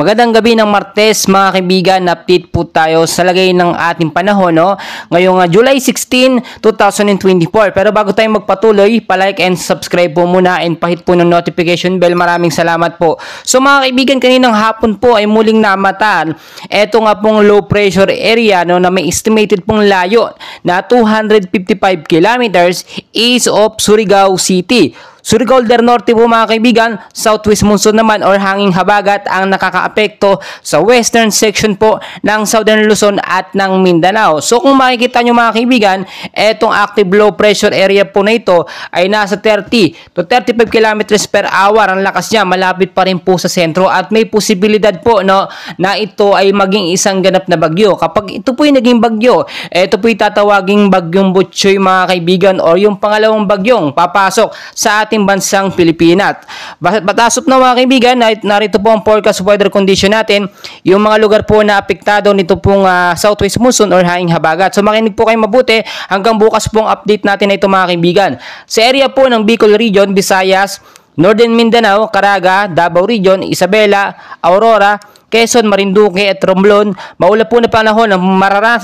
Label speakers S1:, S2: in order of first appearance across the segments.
S1: Magandang gabi ng Martes mga kaibigan, update po tayo sa lagay ng ating panahon ngayong July 16, 2024. Pero bago tayo magpatuloy, pa-like and subscribe po muna and pahit po ng notification bell. Maraming salamat po. So mga kaibigan, kaninang hapon po ay muling namataan eto nga pong low pressure area na may estimated pong layo na 255 kilometers east of Surigao City. Surigao del Norte po mga kaibigan, southwest monsoon naman or hanging habagat ang nakakaapekto sa western section po ng Southern Luzon at ng Mindanao. So kung makikita nyo mga kaibigan, etong active low pressure area po na ito ay nasa 30 to 35 kilometers per hour. Ang lakas niya, malapit pa rin po sa sentro at may posibilidad po na ito ay maging isang ganap na bagyo. Kapag ito po ay naging bagyo, ito po ay tatawaging bagyong Butchoy mga kaibigan or yung pangalawang bagyong papasok sa ating bansang Pilipinas. Batasok na mga kaibigan, narito po ang forecast weather condition natin, yung mga lugar po na apektado nito pong southwest monsoon or hanging habagat. So makinig po kayo mabuti hanggang bukas pong update natin na ito mga kaibigan. Sa area po ng Bicol Region, Visayas, Northern Mindanao, Caraga, Davao Region, Isabela, Aurora, Quezon, Marinduque at Romblon, maulap po na panahon ng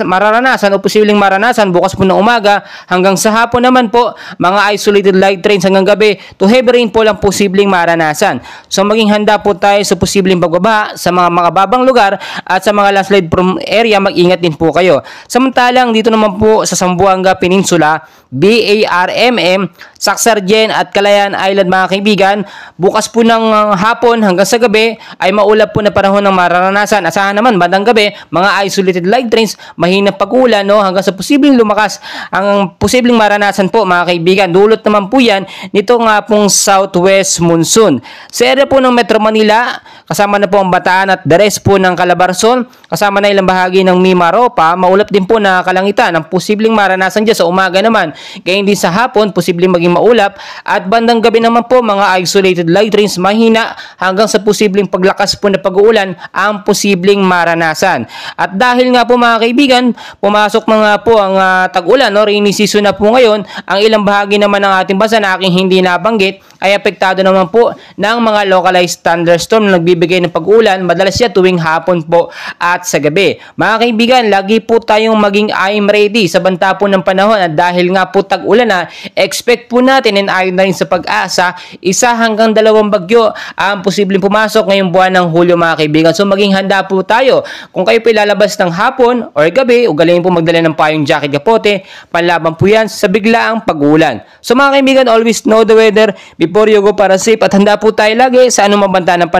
S1: mararanasan o posibleng maranasan bukas po ng umaga hanggang sa hapon naman po, mga isolated light rains hanggang gabi to heavy rain po lang posibleng maranasan. So maging handa po tayo sa posibleng pagbabaha sa mga babang lugar at sa mga landslide prone area, mag-ingat din po kayo. Samantalang dito naman po sa Zamboanga Peninsula, BARMM, Sacsargen at Calayan Island mga kaibigan, bukas po ng hapon hanggang sa gabi ay maulap po na panahon ng mararanasan. Asahan naman bandang gabi, mga isolated light rains, mahinang pag-ulan hanggang sa posibleng lumakas ang posibleng maranasan po mga kaibigan. Dulot naman po yan nito nga pong southwest monsoon. Sa area po ng Metro Manila, kasama na po ang Bataan at the rest po ng Calabarzon, kasama na ilang bahagi ng Mimaropa, maulap din po na kalangitan ang posibleng maranasan dyan sa umaga naman. Kaya hindi sa hapon, posibleng maging maulap at bandang gabi naman po mga isolated light rains, mahina hanggang sa posibleng paglakas po na pag-uulan ang posibleng maranasan. At dahil nga po mga kaibigan, pumasok na nga po ang tag-ulan, rainy season na po ngayon, ang ilang bahagi naman ng ating bansa na aking hindi nabanggit ay apektado naman po ng mga localized thunderstorm na nagbibigay ng pag-ulan, madalas siya tuwing hapon po at sa gabi. Mga kaibigan, lagi po tayong maging I'm ready sa banta po ng panahon at dahil nga po tag-ulan na, expect po natin and ayon na rin sa pag-asa, 1 hanggang 2 bagyo ang posibleng pumasok ngayong buwan ng Hulyo mga kaibigan. So maging handa po tayo. Kung kayo po ilalabas ng hapon or gabi, ugaliin po magdala ng payong jacket kapote, panlaban po yan sa biglaang pag-ulan. So mga kaibigan, always know the weather before you go para safe at handa po tayo lagi sa anumang banta ng panahon.